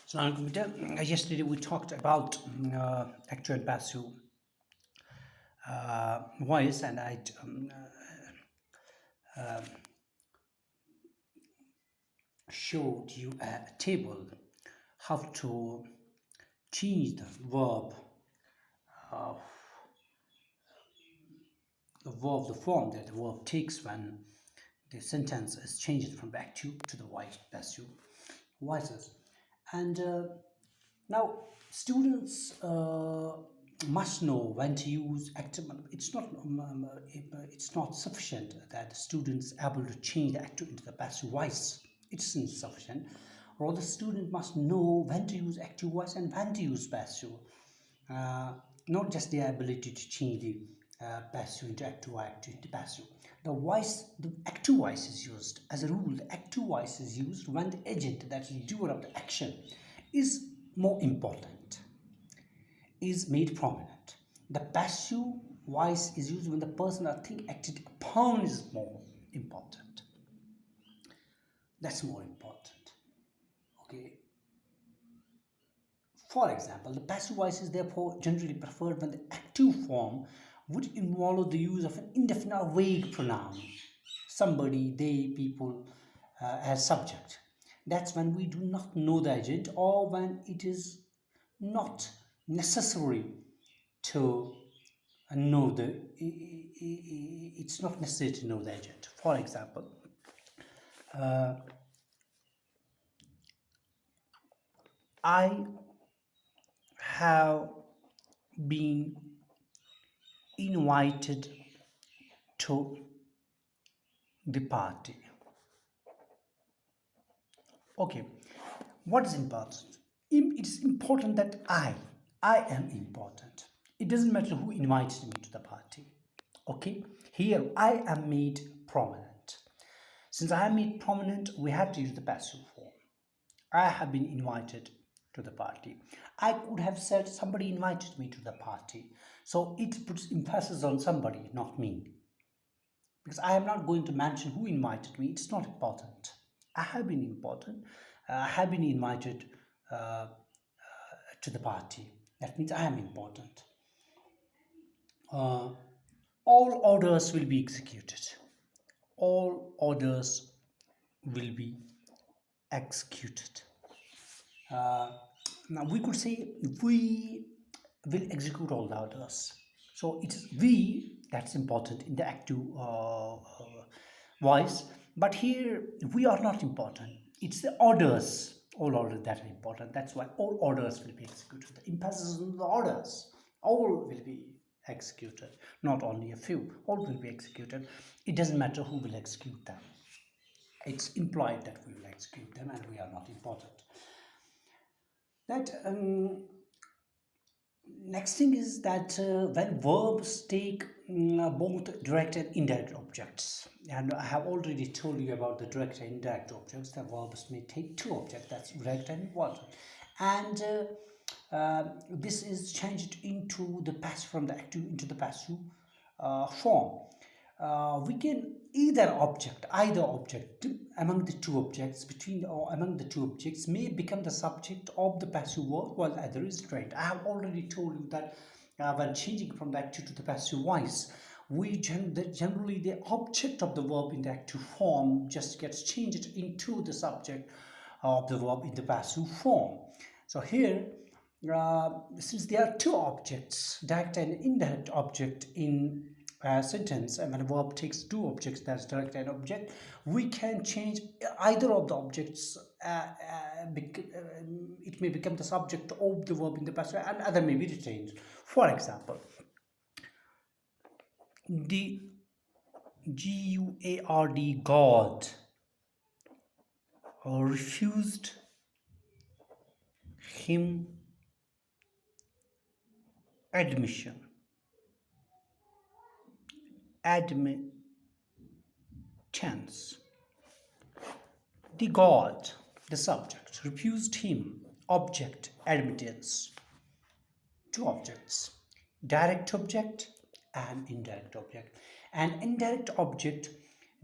So, yesterday we talked about active and passive voice, and I showed you a table how to change uh, the form that the verb takes when the sentence is changed from active to the voice passive voices. And now students must know when to use active. It's not sufficient that the students able to change the active into the passive voice. It's insufficient. Or the student must know when to use active voice and when to use passive. uh, Not just the ability to change the passive into active or active into passive. The active voice is used as a rule. The active voice is used when the agent, that is the doer of the action, is more important, is made prominent. The passive voice is used when the person or thing acted upon is more important. That's more important. Okay. For example, the passive voice is therefore generally preferred when the active form would involve the use of an indefinite or vague pronoun, somebody, they, people, as subject. That's when we do not know the agent or when it is not necessary to know it's not necessary to know the agent. For example, I have been invited to the party. Okay, what is important? It is important that I am important. It doesn't matter who invited me to the party. Okay, here I am made prominent. Since I am made prominent, we have to use the passive form. I have been invited to the party. I could have said somebody invited me to the party. So it puts emphasis on somebody, not me. Because I am not going to mention who invited me. It's not important. I have been important. I have been invited uh, to the party. That means I am important. Uh, all orders will be executed. All orders will be executed. Uh, Now we could say we will execute all the orders. So it's we that's important in the active voice. But here we are not important. It's the orders, all orders that are important. That's why all orders will be executed. The emphasis on the orders. All will be executed, not only a few. All will be executed. It doesn't matter who will execute them. It's implied that we will execute them and we are not important. That Next thing is that when verbs take both direct and indirect objects, and I have already told you about the direct and indirect objects, the verbs may take two objects, that's direct and indirect, and this is changed into the passive, from the active into the passive form. We can either object among the two objects, between or among the two objects, may become the subject of the passive verb while the other is direct. I have already told you that when changing from the active to the passive voice, generally the object of the verb in the active form just gets changed into the subject of the verb in the passive form. So here, since there are two objects, direct and indirect object in a sentence, and when a verb takes two objects, that's direct and object, we can change either of the objects. It may become the subject of the verb in the past, and other may be retained. For example, the GUARD, God, refused him admission. Admittance. The God, the subject, refused him, object, admittance. Two objects, direct object and indirect object. An indirect object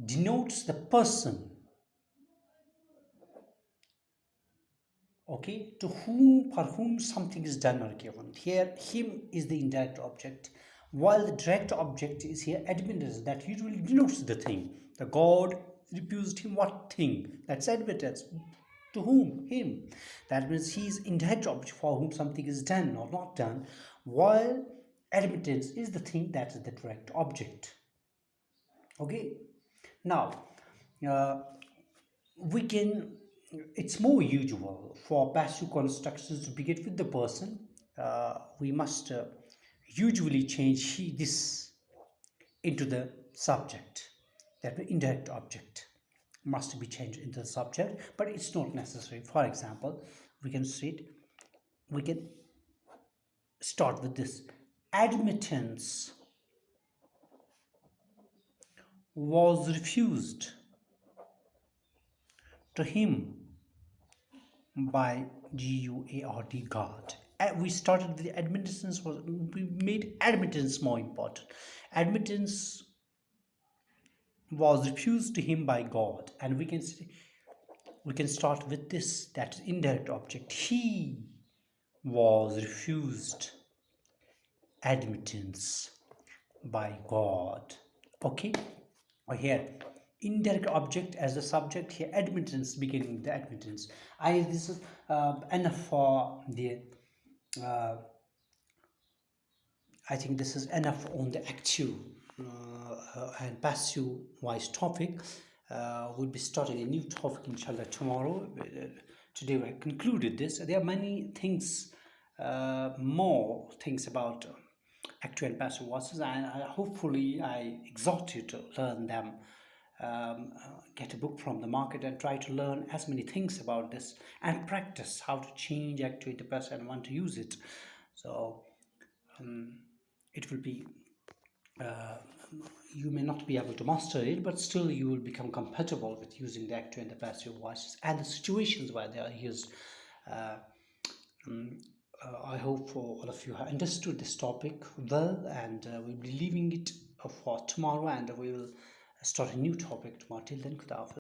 denotes the person Okay, to whom, for whom something is done or given. Here him is the indirect object, while the direct object is here admittance, that usually denotes the thing. The god refused him what thing, that's admittance. To whom? Him. That means he is indirect object for whom something is done or not done, while admittance is the thing, that is the direct object. Okay, now uh, we can, it's more usual for passive constructions to begin with the person. We must usually change this into the subject. That the indirect object must be changed into the subject, but it's not necessary. For example, we can see it, we can start with this: admittance was refused to him by GUARD, God. We started with the admittance, was we made admittance more important. Admittance was refused to him by God, and we can say, we can start with this, that is indirect object. He was refused admittance by God. Okay, or here indirect object as the subject, here admittance beginning the admittance. I This is enough for the uh, I think this is enough on the active and passive voice topic. We'll be starting a new topic inshallah tomorrow. Today we concluded this. There are many things, more things about active and passive voices, and hopefully I exhort you to learn them. Get a book from the market and try to learn as many things about this and practice how to change active into passive and want to use it. So it will be, uh, you may not be able to master it, but still you will become compatible with using the active and the passive voices and the situations where they are used. uh, I hope for all of you have understood this topic well, and we'll be leaving it for tomorrow, and we will start a new topic tomorrow. Till then, Khuda Hafiz.